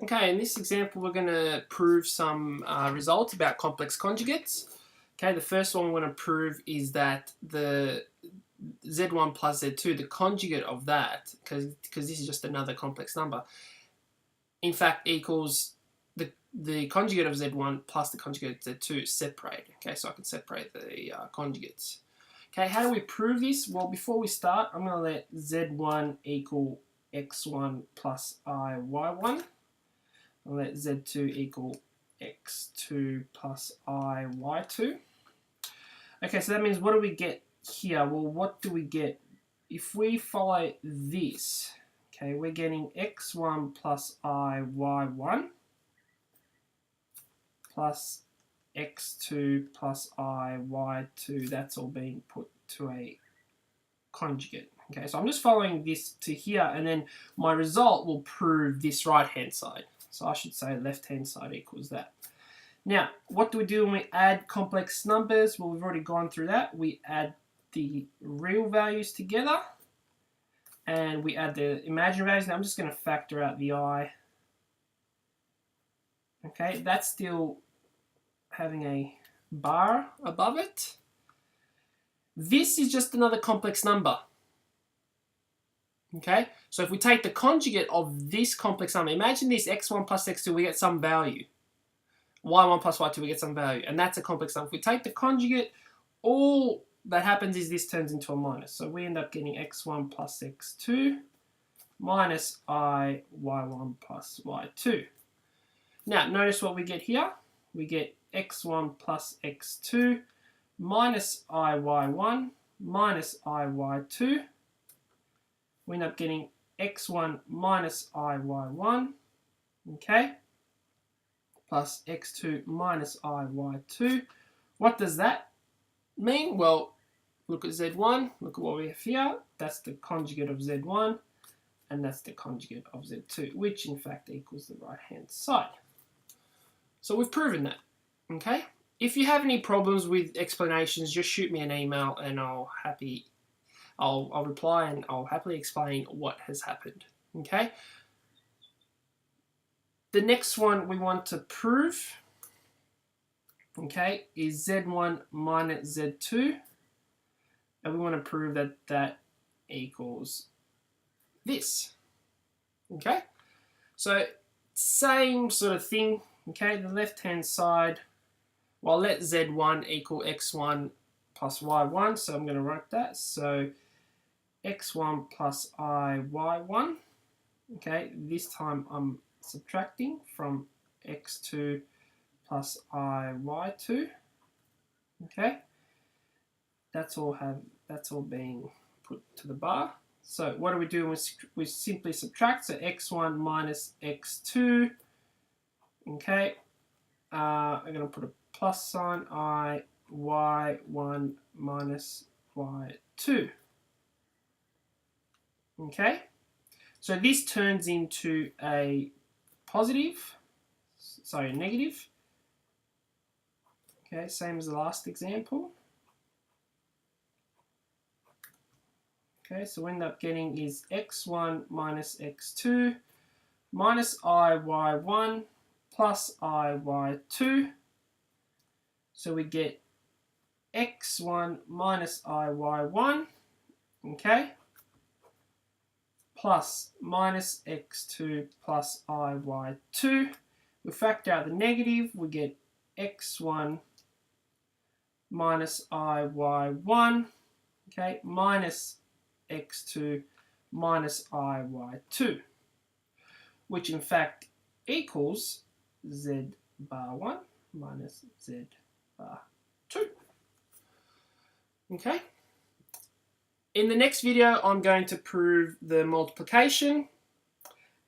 Okay, in this example we're going to prove some results about complex conjugates. Okay, the first one we're going to prove is that the z1 plus z2, the conjugate of that, because this is just another complex number, in fact equals the conjugate of z1 plus the conjugate of z2 separate. Okay, so I can separate the conjugates. Okay, how do we prove this? Well, before we start, I'm going to let z1 equal x1 plus I y1. I'll let z2 equal x2 plus I y2. Okay, so that means what do we get here? Well, what do we get? If we follow this, okay, we're getting x1 plus I y1 plus x2 plus I y2. That's all being put to a conjugate. Okay, so I'm just following this to here, and then my result will prove this right-hand side. So I should say left-hand side equals that. Now, what do we do when we add complex numbers? Well, we've already gone through that. We add the real values together, and we add the imaginary values. Now, I'm just going to factor out the I. Okay, that's still having a bar above it. This is just another complex number. Okay, so if we take the conjugate of this complex number, imagine this x1 plus x2, we get some value. y1 plus y2, we get some value, and that's a complex number. If we take the conjugate, all that happens is this turns into a minus. So we end up getting x1 plus x2 minus I y1 plus y2. Now, notice what we get here. We get x1 plus x2 minus I y1 minus I y2. We end up getting x1 minus I y1, okay, plus x2 minus I y2. What does that mean? Well, look at z1, look at what we have here. That's the conjugate of z1, and that's the conjugate of z2, which in fact equals the right-hand side. So we've proven that, okay? If you have any problems with explanations, just shoot me an email and I'll reply and I'll happily explain what has happened, okay? The next one we want to prove, okay, is z1 minus z2, and we want to prove that that equals this, okay? So same sort of thing, okay? The left-hand side, well, let z1 equal x1 plus y1, so I'm going to write that. So x1 plus I y1, okay, this time I'm subtracting from x2 plus I y2, okay, that's all being put to the bar. So what do we do? We simply subtract, so x1 minus x2, okay, I'm going to put a plus sign, I y1 minus y2. Okay, so this turns into a negative. Okay, same as the last example. Okay, so we end up getting is x1 minus x2 minus I y1 plus I y2. So we get x1 minus I y1, okay, plus minus x2 plus I y2. We factor out the negative, we get x1 minus I y1, okay, minus x2 minus I y2, which in fact equals z bar 1 minus z bar 2. Okay. In the next video, I'm going to prove the multiplication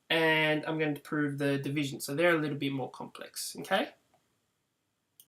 and I'm going to prove the division. So they're a little bit more complex, okay?